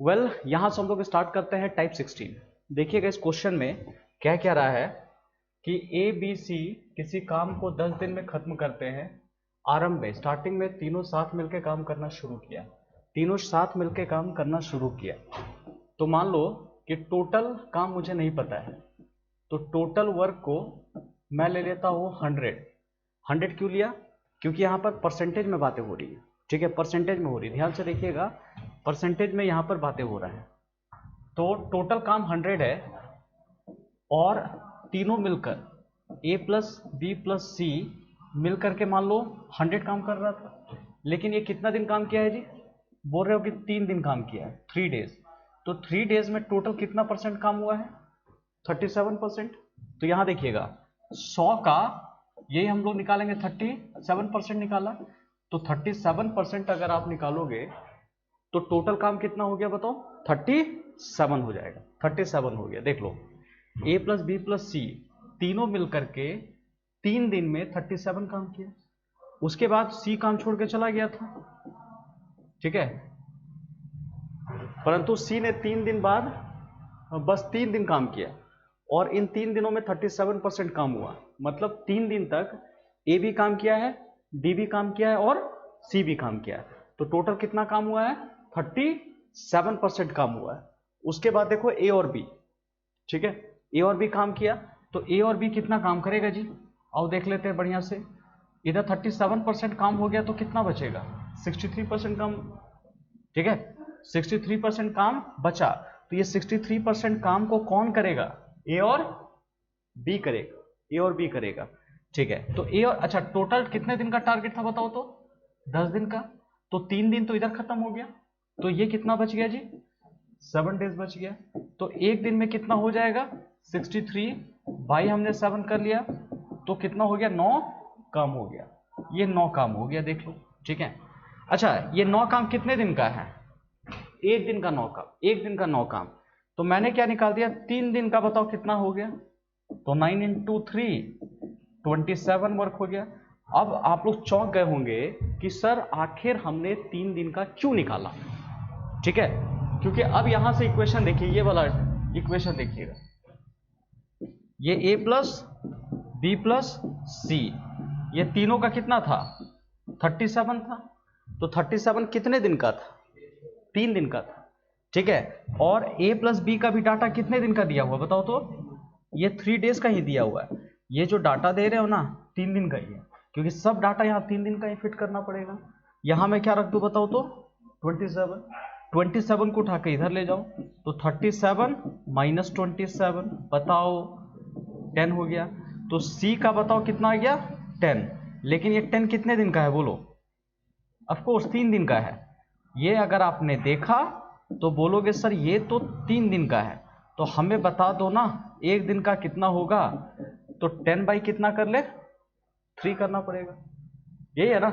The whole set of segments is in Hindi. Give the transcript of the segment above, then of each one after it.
वेल यहां से हम लोग स्टार्ट करते हैं टाइप 16। देखिएगा इस क्वेश्चन में क्या कह रहा है कि ए बी सी किसी काम को 10 दिन में खत्म करते हैं। आरंभ में स्टार्टिंग में तीनों साथ मिलकर काम करना शुरू किया, तीनों साथ मिलकर काम करना शुरू किया। तो मान लो कि टोटल काम मुझे नहीं पता है, तो टोटल वर्क को मैं ले लेता हूँ 100। क्यों लिया? क्योंकि यहाँ पर परसेंटेज में बातें हो रही है। ठीक है, परसेंटेज में हो रही है, ध्यान से देखिएगा, परसेंटेज में यहाँ पर बातें हो रहा है। तो टोटल काम 100 है और तीनों मिलकर ए प्लस बी प्लस सी मिलकर के मान लो 100 काम कर रहा था। लेकिन ये कितना दिन काम किया है जी? बोल रहे हो कि 3 दिन काम किया है, 3 डेज। तो 3 डेज में टोटल कितना परसेंट काम हुआ है? 37%। तो यहां देखिएगा 100 का यही हम लोग निकालेंगे, 37% निकाला। तो 37% अगर आप निकालोगे तो टोटल काम कितना हो गया बताओ? 37 हो जाएगा। 37 हो गया। देख लो, ए प्लस बी प्लस सी तीनों मिलकर के 3 दिन में 37 काम किया। उसके बाद सी काम छोड़ के चला गया था, ठीक है, परंतु सी ने 3 दिन बाद बस 3 दिन काम किया और इन 3 दिनों में 37% काम हुआ। मतलब 3 दिन तक ए भी काम किया है, डी भी काम किया है और सी भी काम किया है। तो टोटल कितना काम हुआ है? 37% काम हुआ है। उसके बाद देखो ए और बी, ठीक है, ए और बी काम किया। तो ए और बी कितना काम करेगा जी? आओ देख लेते हैं बढ़िया से। इधर 37% काम हो गया तो कितना बचेगा? 63% काम, ठीक है, 63% काम बचा। तो ये 63% काम को कौन करेगा? ए और बी करेगा, ए और बी करेगा, ठीक है। तो ए और अच्छा, टोटल कितने दिन का टारगेट था बताओ तो? 10 दिन का। तो 3 दिन तो इधर खत्म हो गया, तो ये कितना बच गया जी? 7 डेज बच गया। तो एक दिन में कितना हो जाएगा? 63 बाई हमने 7 कर लिया, तो कितना हो गया? 9 काम हो गया। ये 9 काम हो गया, देख लो, ठीक है। अच्छा, ये 9 काम कितने दिन का है? एक दिन का 9 काम, एक दिन का 9 काम। तो मैंने क्या निकाल दिया? 3 दिन का, बताओ कितना हो गया? तो 9 इंटू 3 27 वर्क हो गया। अब आप लोग चौंक गए होंगे कि सर आखिर हमने 3 दिन का क्यों निकाला, ठीक है, क्योंकि अब यहां से इक्वेशन देखिए, ये वाला इक्वेशन देखिएगा, ये ए प्लस बी प्लस सी, ये तीनों का कितना था? 37 था। तो 37 कितने दिन का था? 3 दिन का था, ठीक है। और ए प्लस बी का भी डाटा कितने दिन का दिया हुआ बताओ तो? ये 3 डेज का ही दिया हुआ है। ये जो डाटा दे रहे हो ना, 3 दिन का ही है, क्योंकि सब डाटा यहाँ 3 दिन का ही फिट करना पड़ेगा। यहां मैं क्या रख दूं बताओ तो? 27 को उठा के इधर ले जाओ, तो 37 माइनस 27, बताओ 10 हो गया। तो सी का बताओ कितना आ गया? 10। लेकिन ये 10 कितने दिन का है बोलो? ऑफकोर्स 3 दिन का है। ये अगर आपने देखा तो बोलोगे सर ये तो 3 दिन का है, तो हमें बता दो ना एक दिन का कितना होगा। तो 10 बाई कितना कर ले? 3 करना पड़ेगा, यही है ना।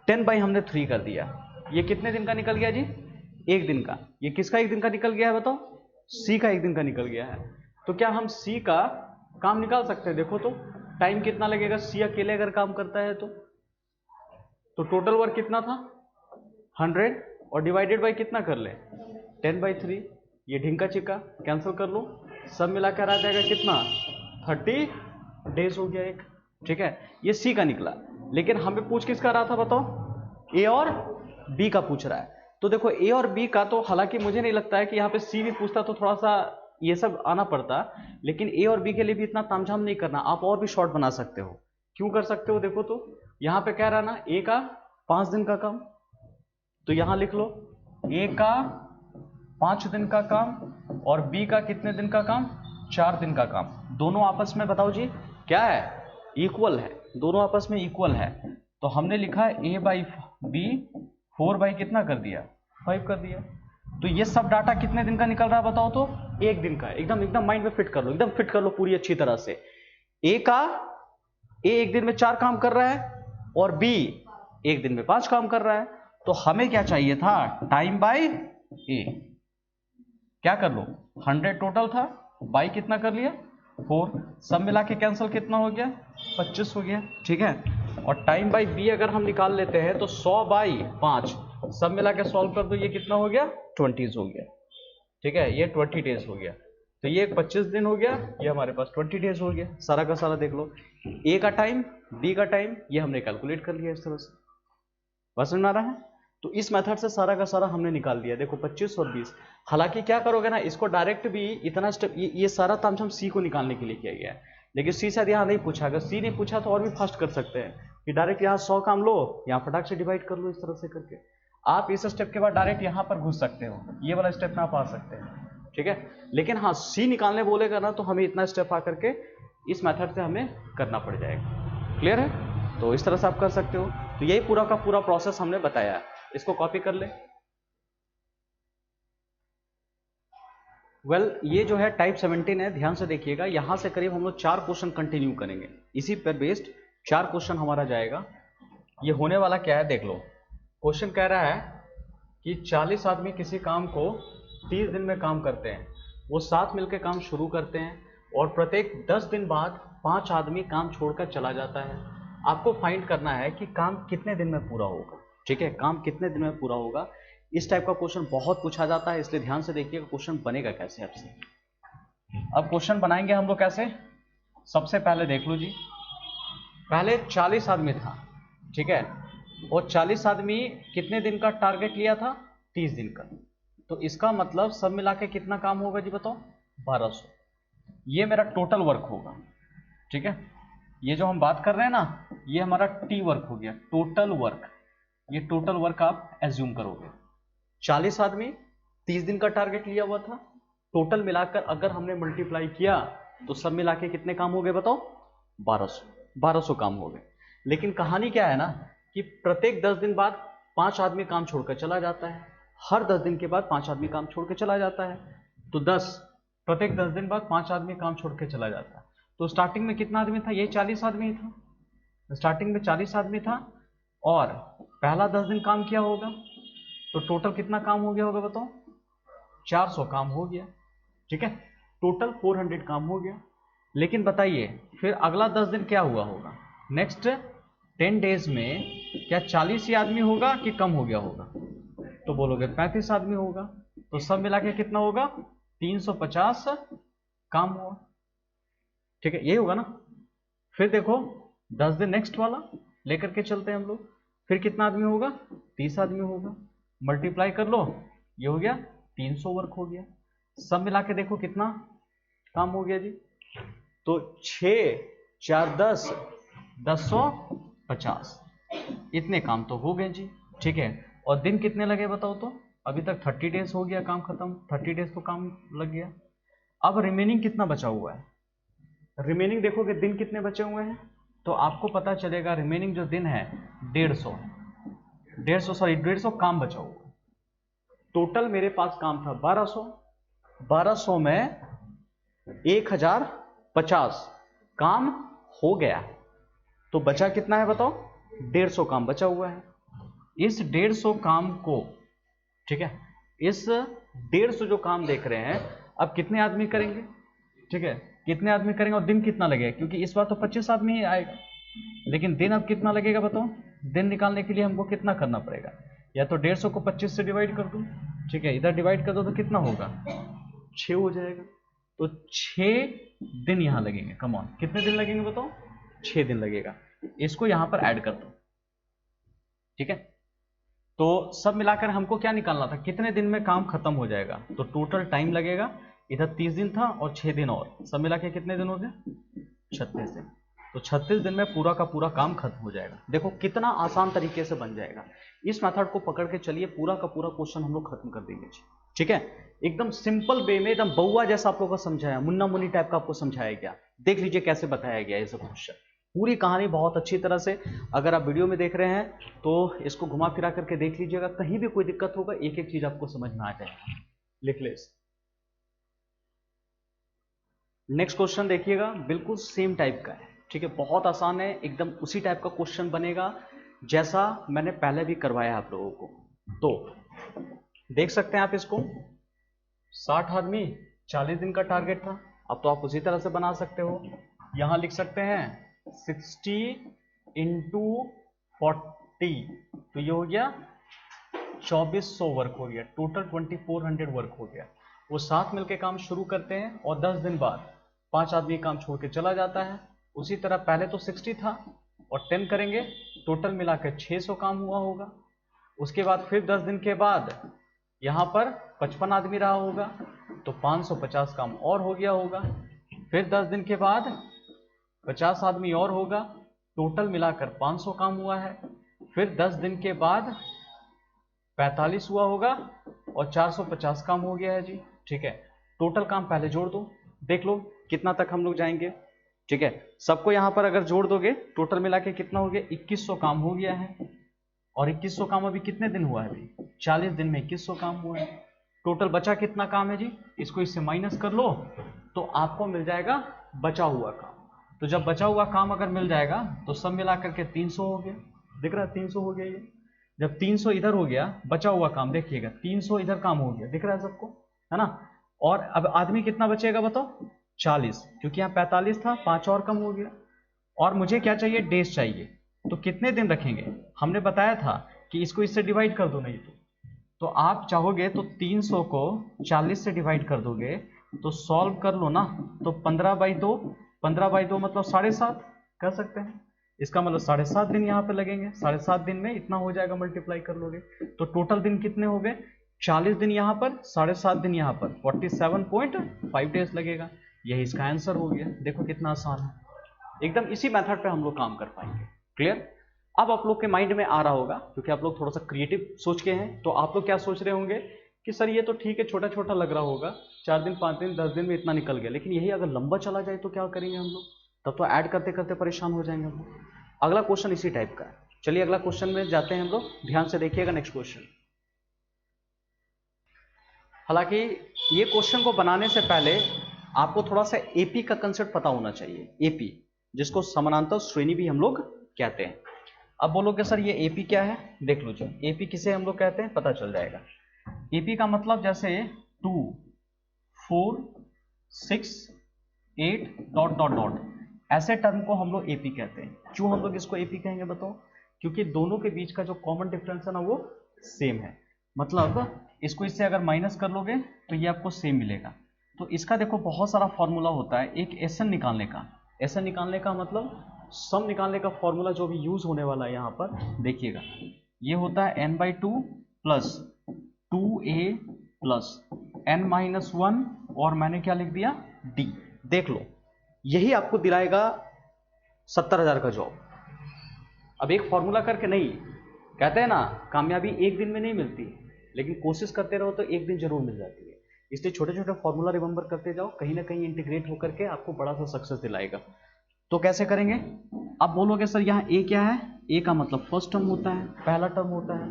10 बाई हमने 3 कर दिया। ये कितने दिन का निकल गया जी? एक दिन का। ये किसका एक दिन का निकल गया है बताओ? सी का एक दिन का निकल गया है। तो क्या हम सी का काम निकाल सकते हैं? देखो तो टाइम कितना लगेगा सी अकेले अगर काम करता है तो टोटल वर्क कितना था? 100 और डिवाइडेड बाई कितना कर ले? 10/3। ये ढिंका चिक्का कैंसिल कर लो, सब मिलाकर आ जाएगा कितना? 30 डेज हो गया एक, ठीक है। ये सी का निकला। लेकिन हमें पूछ किसका रहा था बताओ? ए और बी का पूछ रहा है। तो देखो ए और बी का तो हालांकि मुझे नहीं लगता है कि यहाँ पे सी भी पूछता तो थोड़ा सा ये सब आना पड़ता, लेकिन ए और बी के लिए भी इतना तामझाम नहीं करना, आप और भी शॉर्ट बना सकते हो। क्यों कर सकते हो? देखो तो यहाँ पे कह रहा ना ए का 5 दिन का काम, तो यहां लिख लो ए का 5 दिन का काम और बी का कितने दिन का काम? 4 दिन का काम। दोनों आपस में बताओ जी क्या है? इक्वल है, दोनों आपस में इक्वल है। तो हमने लिखा है ए बाई बी 4 बाई कितना कर दिया? 5 कर दिया। तो ये सब डाटा कितने दिन का निकल रहा है बताओ तो? एक दिन का। एकदम एकदम माइंड में फिट कर लो, एकदम फिट कर लो पूरी अच्छी तरह से। ए एक दिन में 4 काम कर रहा है और बी एक दिन में 5 काम कर रहा है। तो हमें क्या चाहिए था? टाइम बाय ए। क्या कर लो? 100 टोटल था, बाई कितना कर लिया? 4। सब मिला के कैंसिल कितना हो गया? 25 हो गया, ठीक है। और टाइम बाई बी अगर हम निकाल लेते हैं तो 100/5, सब मिला के सॉल्व कर दो, ये कितना हो गया? 20 हो गया, ठीक है, ये 20 डेज हो गया, तो ये 25 दिन हो गया, ये हमारे पास 20 डेज हो गया, सारा का सारा देख लो। ए का टाइम, बी का टाइम, ये हमने कैलकुलेट कर लिया इस तरह से, बस समझ में आ रहा है। तो इस मेथड से सारा का सारा हमने निकाल दिया, देखो 25 और 20। हालांकि क्या करोगे ना, इसको डायरेक्ट भी इतना स्टेप, ये सारा तामझाम सी को निकालने के लिए किया गया है, लेकिन सी शायद यहाँ नहीं पूछा, अगर सी नहीं पूछा तो और भी फास्ट कर सकते हैं कि डायरेक्ट यहाँ 100 काम लो, यहाँ फटाक से डिवाइड कर लो, इस तरह से करके आप इस स्टेप के बाद डायरेक्ट यहाँ पर घुस सकते हो, ये वाला स्टेप में आप आ सकते हैं, ठीक है। लेकिन हाँ, सी निकालने बोलेगा ना तो हमें इतना स्टेप आकर के इस मेथड से हमें करना पड़ जाएगा। क्लियर है? तो इस तरह से आप कर सकते हो। तो यही पूरा का पूरा प्रोसेस हमने बताया है, इसको कॉपी कर ले। वेल, ये जो है टाइप 17 है, ध्यान से देखिएगा, यहां से करीब हम लोग 4 क्वेश्चन कंटिन्यू करेंगे, इसी पर बेस्ड 4 क्वेश्चन हमारा जाएगा। ये होने वाला क्या है देख लो। क्वेश्चन कह रहा है कि 40 आदमी किसी काम को 30 दिन में काम करते हैं, वो साथ मिलकर काम शुरू करते हैं और प्रत्येक 10 दिन बाद 5 आदमी काम छोड़कर चला जाता है। आपको फाइंड करना है कि काम कितने दिन में पूरा होगा, ठीक है, काम कितने दिन में पूरा होगा। इस टाइप का क्वेश्चन बहुत पूछा जाता है, इसलिए ध्यान से देखिएगा क्वेश्चन बनेगा कैसे आपसे। अब क्वेश्चन बनाएंगे हम लोग कैसे, सबसे पहले देख लो जी, पहले 40 आदमी था, ठीक है, और 40 आदमी कितने दिन का टारगेट लिया था, 30 दिन का, तो इसका मतलब सब मिला के कितना काम होगा जी बताओ, 1200। ये मेरा टोटल वर्क होगा, ठीक है। ये जो हम बात कर रहे हैं ना, ये हमारा टी वर्क हो गया, टोटल वर्क, ये टोटल वर्क आप एज्यूम करोगे। 40 आदमी 30 दिन का टारगेट लिया हुआ था, टोटल मिलाकर अगर हमने मल्टीप्लाई किया तो सब मिला के कितने काम हो गए बताओ, 1200 काम हो गए। लेकिन कहानी क्या है ना कि प्रत्येक 10 दिन बाद 5 आदमी काम छोड़कर चला जाता है, हर 10 दिन के बाद 5 आदमी काम छोड़ के चला जाता है, तो 10, प्रत्येक 10 दिन बाद 5 आदमी काम छोड़ के चला जाता है। तो स्टार्टिंग में कितना आदमी था, ये 40 आदमी था, स्टार्टिंग में 40 आदमी था और पहला 10 दिन काम किया होगा, तो टोटल कितना काम हो गया होगा बताओ, 400 काम हो गया, ठीक है, टोटल 400 काम हो गया। लेकिन बताइए फिर अगला 10 दिन क्या हुआ होगा, नेक्स्ट 10 डेज में क्या 40 ही आदमी होगा कि कम हो गया होगा, तो बोलोगे 35 आदमी होगा, तो सब मिला के कितना होगा, 350 काम हुआ, ठीक है, यही होगा ना। फिर देखो 10 दिन नेक्स्ट वाला लेकर के चलते हैं हम लोग, फिर कितना आदमी होगा, 30 आदमी होगा, मल्टीप्लाई कर लो, ये हो गया 300 वर्क हो गया। सब मिला के देखो कितना काम हो गया जी, तो 6 4 10 1050, इतने काम तो हो गए जी, ठीक है। और दिन कितने लगे बताओ, तो अभी तक 30 डेज हो गया काम खत्म, 30 डेज तो काम लग गया। अब रिमेनिंग कितना बचा हुआ है, रिमेनिंग देखोगे दिन कितने बचे हुए हैं, तो आपको पता चलेगा रिमेनिंग जो दिन है 150 काम बचा हुआ। टोटल मेरे पास काम था 1200 में 1050 काम हो गया, तो बचा कितना है बताओ, 150 काम बचा हुआ है। इस 150 काम को, ठीक है, इस 150 जो काम देख रहे हैं अब कितने आदमी करेंगे, ठीक है, कितने आदमी करेंगे और दिन कितना लगेगा, क्योंकि इस बार तो 25 आदमी ही आएगा, लेकिन दिन अब कितना लगेगा बताओ, दिन निकालने के लिए हमको कितना करना पड़ेगा, या तो 150 को 25 से डिवाइड कर दूं, ठीक है, इधर डिवाइड कर दो तो कितना होगा, 6 हो जाएगा, तो 6 दिन यहां लगेंगे। कम ऑन, कितने दिन लगेंगे बताओ, 6 दिन लगेगा। इसको यहां पर ऐड कर दो, ठीक है। तो सब मिलाकर हमको क्या निकालना था, कितने दिन में काम खत्म हो जाएगा, तो टोटल टाइम लगेगा, इधर 30 दिन था और 6 दिन और, सब मिला के कितने दिन हो गए, 36 दिन। तो 36 दिन में पूरा का पूरा काम खत्म हो जाएगा। देखो कितना आसान तरीके से बन जाएगा। इस मेथड को पकड़ के चलिए, पूरा का पूरा क्वेश्चन हम लोग खत्म कर देंगे, ठीक है। एकदम सिंपल वे में, एकदम बउआ जैसा आप लोगों को समझाया, मुन्ना मुन्नी टाइप का आपको समझाया गया। देख लीजिए कैसे बताया गया ये सब क्वेश्चन, पूरी कहानी बहुत अच्छी तरह से। अगर आप वीडियो में देख रहे हैं तो इसको घुमा फिरा करके देख लीजिएगा, कहीं भी कोई दिक्कत होगा एक एक चीज आपको समझ में आ जाएगा। लिख ले। नेक्स्ट क्वेश्चन देखिएगा, बिल्कुल सेम टाइप का है, ठीक है, बहुत आसान है, एकदम उसी टाइप का क्वेश्चन बनेगा जैसा मैंने पहले भी करवाया आप लोगों को। तो देख सकते हैं आप इसको, 60 आदमी 40 दिन का टारगेट था, अब तो आप उसी तरह से बना सकते हो। यहां लिख सकते हैं 60 इंटू 40, तो ये हो गया 2400 वर्क हो गया, टोटल 2400 वर्क हो गया। वो साथ मिलकर काम शुरू करते हैं और 10 दिन बाद 5 आदमी काम छोड़ के चला जाता है। उसी तरह पहले तो 60 था और 10 करेंगे, टोटल मिलाकर 600 काम हुआ होगा। उसके बाद फिर 10 दिन के बाद यहाँ पर 55 आदमी रहा होगा तो 550 काम और हो गया होगा। फिर 10 दिन के बाद 50 आदमी और होगा, टोटल मिलाकर 500 काम हुआ है। फिर 10 दिन के बाद 45 हुआ होगा और 450 काम हो गया है जी। ठीक है, टोटल काम पहले जोड़ दो, देख लो कितना तक हम लोग जाएंगे। ठीक है, सबको यहां पर अगर जोड़ दोगे टोटल मिला के कितना हो गया, 2100 काम हो गया है। और 2100 काम अभी कितने दिन हुआ है, अभी 40 दिन में 2100 काम हुआ है। टोटल बचा कितना काम है जी, इसको इससे माइनस कर लो तो आपको मिल जाएगा बचा हुआ काम। तो जब बचा हुआ काम अगर मिल जाएगा तो सब मिला करके 300 हो गया, दिख रहा है 300 हो गया। ये जब 300 इधर हो गया, बचा हुआ काम देखिएगा 300 इधर काम हो गया, दिख रहा है सबको, है ना। और अब आदमी कितना बचेगा बताओ, 40, क्योंकि यहाँ 45 था, 5 और कम हो गया। और मुझे क्या चाहिए, डेज चाहिए। तो कितने दिन रखेंगे, हमने बताया था कि इसको इससे डिवाइड कर दो, नहीं तो आप चाहोगे तो 300 को 40 से डिवाइड कर दोगे तो सॉल्व कर लो ना, तो 15/2, 15/2 मतलब 7.5 कर सकते हैं। इसका मतलब 7.5 दिन यहाँ पे लगेंगे, 7.5 दिन में इतना हो जाएगा, मल्टीप्लाई कर लोगे तो टोटल दिन कितने हो गए, 40 दिन यहाँ पर, 7.5 दिन यहाँ पर, 47.5 डेज लगेगा। यही इसका आंसर हो गया। देखो कितना आसान है, एकदम इसी मेथड पे हम लोग काम कर पाएंगे। क्लियर। अब आप लोग के माइंड में आ रहा होगा, क्योंकि आप लोग थोड़ा सा क्रिएटिव सोच के हैं, तो आप लोग क्या सोच रहे होंगे कि सर ये तो ठीक है, छोटा छोटा लग रहा होगा, 4 दिन 5 दिन 10 दिन में इतना निकल गया, लेकिन यही अगर लंबा चला जाए तो क्या करेंगे हम लोग, तब तो ऐड करते करते परेशान हो जाएंगे हम लोग। अगला क्वेश्चन इसी टाइप का है। चलिए अगला क्वेश्चन में जाते हैं हम लोग, ध्यान से देखिएगा नेक्स्ट क्वेश्चन। हालांकि ये क्वेश्चन को बनाने से पहले आपको थोड़ा सा एपी का कंसेप्ट पता होना चाहिए। एपी, जिसको समानांतर श्रेणी भी हम लोग कहते हैं। अब बोलोगे सर ये एपी क्या है, देख लो जी, एपी किसे हम लोग कहते हैं पता चल जाएगा। एपी का मतलब जैसे 2 4 6 8 डॉट डॉट डॉट, ऐसे टर्म को हम लोग एपी कहते हैं। क्यों हम लोग इसको एपी कहेंगे बताओ, क्योंकि दोनों के बीच का जो कॉमन डिफरेंस है ना वो सेम है। मतलब इसको इससे अगर माइनस कर लोगे तो ये आपको सेम मिलेगा। तो इसका देखो बहुत सारा फॉर्मूला होता है, एक एसएन निकालने का। एसएन निकालने का मतलब सम निकालने का फॉर्मूला जो भी यूज होने वाला है यहाँ पर देखिएगा, ये होता है n/2 plus 2a plus n-1 और मैंने क्या लिख दिया d। देख लो यही आपको दिलाएगा 70,000 का जॉब। अब एक फॉर्मूला करके नहीं, कहते हैं ना कामयाबी एक दिन में नहीं मिलती, लेकिन कोशिश करते रहो तो एक दिन जरूर मिल जाती है। इसलिए छोटे छोटे फॉर्मूला रिमेंबर करते जाओ, कहीं ना कहीं इंटीग्रेट होकर के आपको बड़ा सा सक्सेस दिलाएगा। तो कैसे करेंगे, अब बोलोगे सर यहाँ ए क्या है, ए का मतलब फर्स्ट टर्म होता है, पहला टर्म होता है।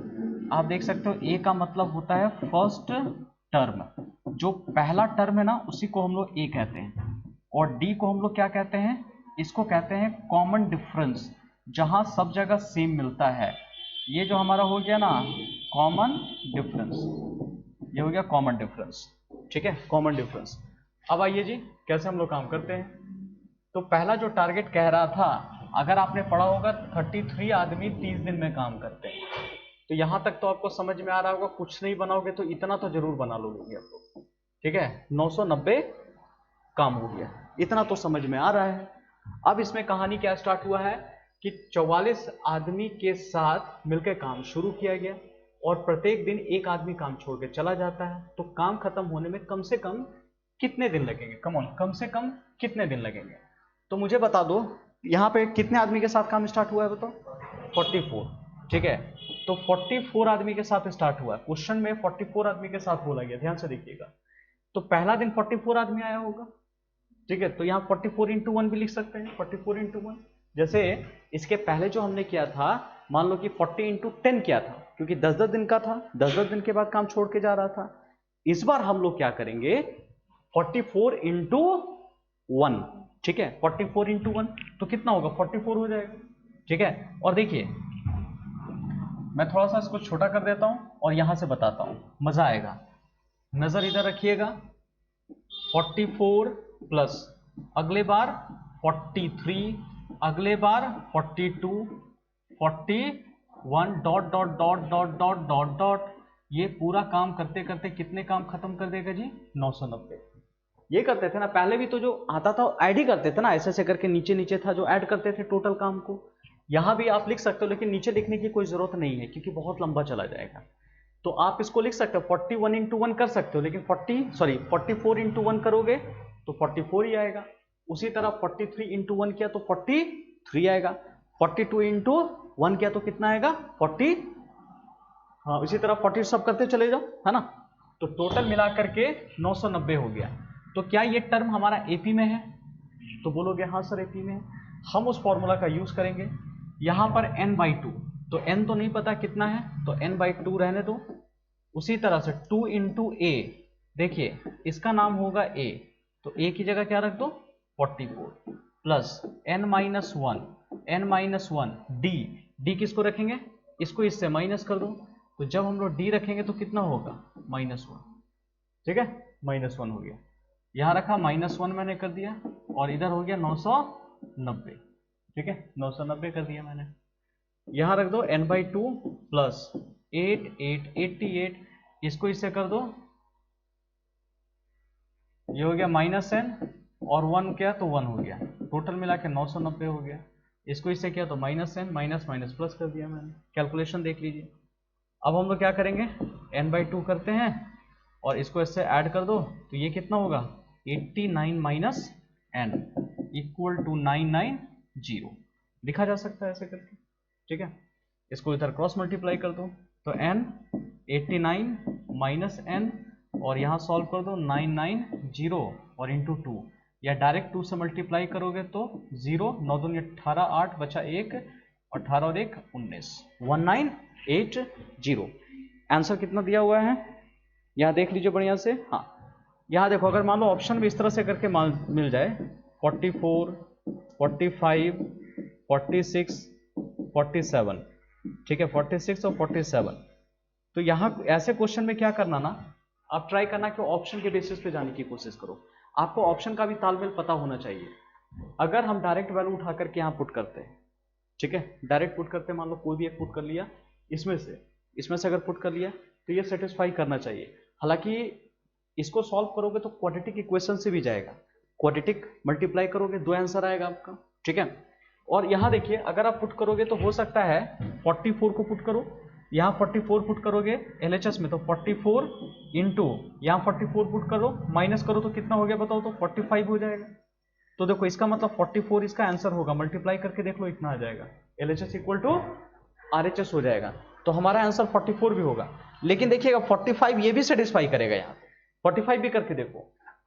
आप देख सकते हो ए का मतलब होता है फर्स्ट टर्म, जो पहला टर्म है ना उसी को हम लोग ए कहते हैं। और डी को हम लोग क्या कहते हैं, इसको कहते हैं कॉमन डिफरेंस, जहां सब जगह सेम मिलता है। ये जो हमारा हो गया ना कॉमन डिफरेंस, ये हो गया कॉमन डिफरेंस। ठीक है, कॉमन डिफरेंस। अब आइए जी कैसे हम लोग काम करते हैं। तो पहला जो टारगेट कह रहा था, अगर आपने पढ़ा होगा 33 आदमी 30 दिन में काम करते हैं, तो यहां तक तो आपको समझ में आ रहा होगा। कुछ नहीं बनाओगे तो इतना तो जरूर बना लोगे आप लोग। ठीक है, 990 काम हो गया, इतना तो समझ में आ रहा है। अब इसमें कहानी क्या स्टार्ट हुआ है कि 44 आदमी के साथ मिलकर काम शुरू किया गया और प्रत्येक दिन एक आदमी काम छोड़ के चला जाता है। तो काम खत्म होने में कम से कम कितने दिन लगेंगे, कम से कम कितने दिन लगेंगे। तो मुझे बता दो यहाँ पे कितने आदमी के साथ काम स्टार्ट हुआ है बताओ, 44। ठीक है, तो 44 आदमी के साथ स्टार्ट हुआ है। क्वेश्चन में 44 आदमी के साथ बोला गया, ध्यान से देखिएगा। तो पहला दिन 44 आदमी आया होगा। ठीक है, तो यहाँ 44 × 1 भी लिख सकते हैं, 44 × 1। जैसे इसके पहले जो हमने किया था, मान लो कि 40 × 10 किया था, क्योंकि 10-10 दिन का था, 10-10 दिन के बाद काम छोड़ के जा रहा था। इस बार हम लोग क्या करेंगे, 44 × 1। ठीक है, 44 × 1 तो कितना होगा, 44 हो जाएगा। ठीक है, और देखिए मैं थोड़ा सा इसको छोटा कर देता हूं और यहां से बताता हूं, मजा आएगा। नजर इधर रखिएगा, 44 प्लस अगले बार 43, अगले बार 42, 41 dot dot dot dot dot dot dot, ये पूरा काम करते करते कितने काम खत्म कर देगा जी? 990। ये करते थे ना पहले भी, तो जो आता था ऐड ही करते थे ना, ऐसे ऐसे करके नीचे नीचे था जो ऐड करते थे टोटल काम को। यहां भी आप लिख सकते हो, लेकिन नीचे लिखने की कोई जरूरत नहीं है क्योंकि बहुत लंबा चला जाएगा। तो आप इसको लिख सकते हो 41 इंटू 1 कर सकते हो, लेकिन 44 इंटू 1 करोगे तो 44 ही आएगा। उसी तरह 43 इंटू 1 किया तो 43 आएगा। 42 इंटू 1 किया तो कितना आएगा? 40। हाँ, इसी तरह 40 सब करते चले जाओ, है ना। तो टोटल मिलाकर के 990 हो गया। तो क्या ये टर्म हमारा एपी में है? तो बोलोगे हाँ सर एपी में है। हम उस फॉर्मूला का यूज करेंगे। यहां पर n/2, तो n तो नहीं पता कितना है, तो n/2 रहने दो। उसी तरह से 2 इंटू ए, देखिए इसका नाम होगा a, तो a की जगह क्या रख दो? 44 प्लस n-1 d किसको रखेंगे? इसको इससे माइनस कर दो। तो जब हम लोग d रखेंगे तो कितना होगा? -1। ठीक है, -1 हो गया। यहां रखा -1 मैंने कर दिया, और इधर हो गया 990। ठीक है, 990 कर दिया मैंने। यहां रख दो n/2 प्लस 88, इसको इससे कर दो, ये हो गया -n, और 1 क्या तो 1 हो गया। टोटल मिला के 990 हो गया। इसको इससे किया तो -n, माइनस माइनस प्लस कर दिया मैंने। कैलकुलेशन देख लीजिए। अब हम लोग क्या करेंगे? n/2 करते हैं और इसको इससे ऐड कर दो, तो ये कितना होगा? 89 माइनस n इक्वल टू 990। लिखा जा सकता है ऐसे करके। ठीक है, इसको इधर क्रॉस मल्टीप्लाई कर दो, तो n 89 माइनस n, और यहाँ सॉल्व कर दो 990 और इंटू 2, या डायरेक्ट 2 से मल्टीप्लाई करोगे तो 0, 9 दूनी 18, 8 बचा 1, 18 और 1 19, 1980। आंसर कितना दिया हुआ है यहाँ देख लीजिए बढ़िया से। हाँ, यहाँ देखो, अगर मान लो ऑप्शन भी इस तरह से करके मिल जाए 44, 45, 46, 47, ठीक है 46 और 47, तो यहाँ ऐसे क्वेश्चन में क्या करना ना, आप ट्राई करना कि ऑप्शन के बेसिस पे जाने की कोशिश करो। आपको ऑप्शन का भी तालमेल पता होना चाहिए। अगर हम डायरेक्ट वैल्यू उठा करके यहाँ पुट करते हैं, ठीक है, डायरेक्ट पुट करते हैं, मान लो कोई भी एक पुट कर लिया, इसमें से अगर पुट कर लिया तो ये सेटिस्फाई करना चाहिए। हालांकि इसको सॉल्व करोगे तो क्वाड्रेटिक इक्वेशन से भी जाएगा, क्वाड्रेटिक मल्टीप्लाई करोगे 2 आंसर आएगा आपका। ठीक है, और यहां देखिए अगर आप पुट करोगे तो हो सकता है 44 को पुट करो, यहां 44 पुट करोगे LHS में तो 44 इंटू यहां 44 पुट करो, माइनस करो तो कितना हो गया बताओ, तो 45 हो जाएगा। तो देखो इसका मतलब 44 इसका आंसर होगा, मल्टीप्लाई करके देख लो इतना आ जाएगा, LHS इक्वल टू RHS हो जाएगा। तो हमारा आंसर 44 भी होगा। लेकिन देखिएगा 45 ये भी सेटिस्फाई करेगा, यहाँ 45 भी करके देखो,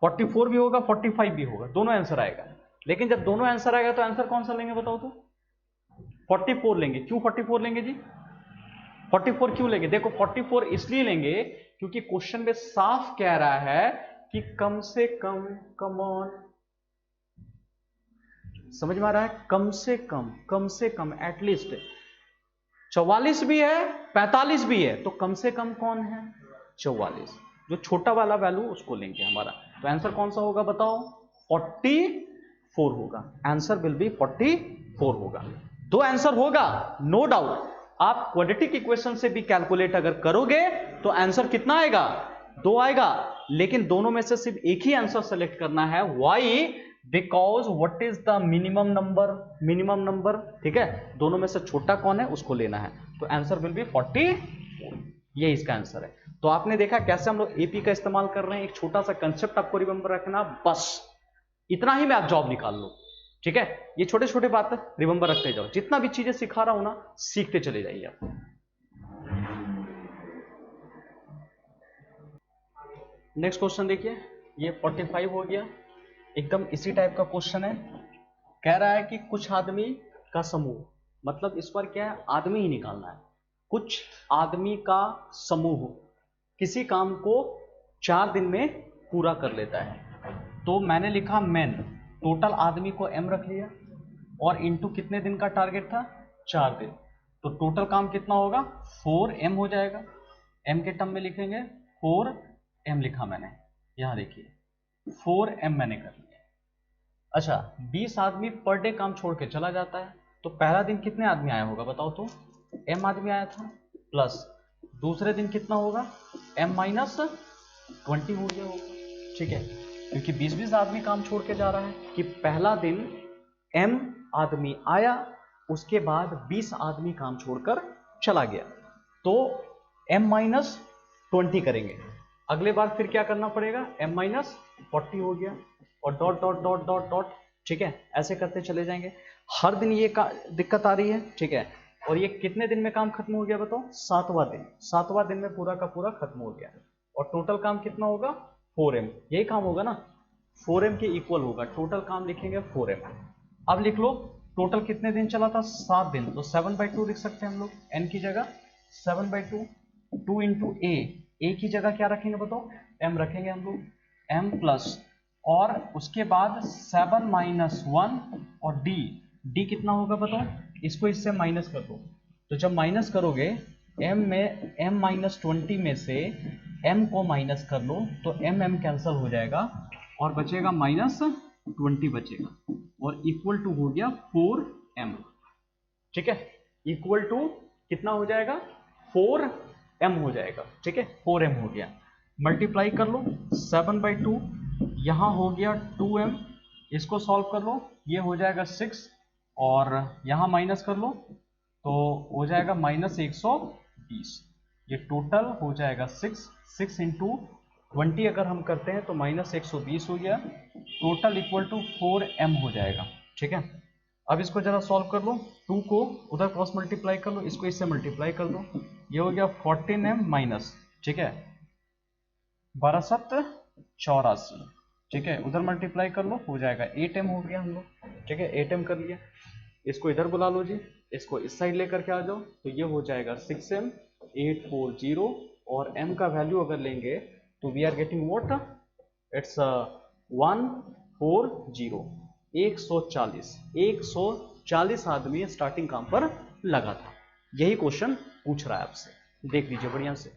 44 भी होगा 45 भी होगा, दोनों आंसर आएगा। लेकिन जब दोनों आंसर आएगा तो आंसर कौन सा लेंगे बताओ, तो 44 लेंगे। क्यों 44 लेंगे जी? 44 क्यों लेंगे? देखो 44 इसलिए लेंगे क्योंकि क्वेश्चन में साफ कह रहा है कि कम से कम, कम ऑन, समझ में आ रहा है, कम से कम एटलीस्ट 44 भी है 45 भी है, तो कम से कम कौन है? 44, जो छोटा वाला वैल्यू उसको लेंगे हमारा। तो आंसर कौन सा होगा बताओ? 44 होगा। आंसर विल बी 44 होगा। 2 आंसर होगा नो डाउट। आप क्वाड्रेटिक इक्वेशन से भी कैलकुलेट अगर करोगे तो आंसर कितना आएगा? 2 आएगा। लेकिन दोनों में से सिर्फ एक ही आंसर सेलेक्ट करना है। Why? Because what is the minimum number, ठीक है, दोनों में से छोटा कौन है उसको लेना है। तो आंसर विल बी 44, ये इसका आंसर है। तो आपने देखा कैसे हम लोग एपी का इस्तेमाल कर रहे हैं। एक छोटा सा कंसेप्ट आपको रिमेंबर रखना, बस इतना ही में आप जॉब निकाल लो। ठीक है, ये छोटे छोटे बातें रिमेंबर रखते जाओ। जितना भी चीजें सिखा रहा हूं ना, सीखते चले जाइए आप। नेक्स्ट क्वेश्चन देखिए, ये 45 हो गया, एकदम इसी टाइप का क्वेश्चन है। कह रहा है कि कुछ आदमी का समूह, मतलब इस पर क्या है, आदमी ही निकालना है। कुछ आदमी का समूह किसी काम को 4 दिन में पूरा कर लेता है। तो मैंने लिखा मेन, टोटल आदमी को m रख लिया, और इंटू कितने दिन का टारगेट था? 4 दिन। तो टोटल काम कितना होगा? 4m हो जाएगा। m के टर्म में लिखेंगे 4m लिखा मैंने, यहां देखिए 4m मैंने कर लिया। अच्छा, 20 आदमी पर डे काम छोड़ के चला जाता है, तो पहला दिन कितने आदमी आया होगा बताओ, तो m आदमी आया था, प्लस दूसरे दिन कितना होगा, m-20 हो गया होगा, ठीक है, क्योंकि 20-20 आदमी काम छोड़ के जा रहा है कि पहला दिन m आदमी आया, उसके बाद 20 आदमी काम छोड़कर चला गया, तो m-20 करेंगे। अगले बार फिर क्या करना पड़ेगा, m-40 हो गया, और dot dot dot dot dot, ठीक है, ऐसे करते चले जाएंगे। हर दिन ये दिक्कत आ रही है, ठीक है, और ये कितने दिन में काम खत्म हो गया बताओ, 7वां दिन। 7वां दिन में पूरा का पूरा खत्म हो गया, और टोटल काम कितना होगा, 4m, यही काम होगा ना, 4m के इक्वल होगा, टोटल काम लिखेंगे 4m। अब लिख लो टोटल कितने दिन चला था, 7 दिन, तो 7/2 लिख सकते हैं हम लोग, n की जगह 7/2, 2 इंटू a की जगह क्या रखेंगे बताओ, m रखेंगे हम लोग, m प्लस, और उसके बाद 7 - 1 और d कितना होगा बताओ, इसको इससे माइनस कर दो, तो जब माइनस करोगे m-20 में से m को माइनस कर लो तो m कैंसिल हो जाएगा और बचेगा -20 बचेगा, और इक्वल टू हो गया 4m, ठीक है, इक्वल टू कितना हो जाएगा, 4m हो जाएगा, ठीक है, 4m हो गया। मल्टीप्लाई कर लो 7/2, यहाँ हो गया 2m, इसको सॉल्व कर लो, ये हो जाएगा 6, और यहाँ माइनस कर लो तो हो जाएगा -120, ये टोटल हो जाएगा 6 इंटू 20 अगर हम करते हैं तो -120 हो गया, टोटल इक्वल टू 4m हो जाएगा, ठीक है। अब इसको जरा सॉल्व कर लो, 2 को उधर क्रॉस मल्टीप्लाई कर लो, इसको इससे मल्टीप्लाई कर दो, ये हो गया 14m माइनस, ठीक है, 1284, ठीक है, उधर मल्टीप्लाई कर लो, हो जाएगा 8m हो गया हम लोग, ठीक है, 8m कर लिया। इसको इधर बुला लो जी, इसको इस साइड लेकर के आ जाओ, तो ये हो जाएगा 6m 840, और m का वैल्यू अगर लेंगे तो we are getting what, it's 140, 140 आदमी स्टार्टिंग काम पर लगा था। यही क्वेश्चन पूछ रहा है आपसे, देख लीजिए बढ़िया से।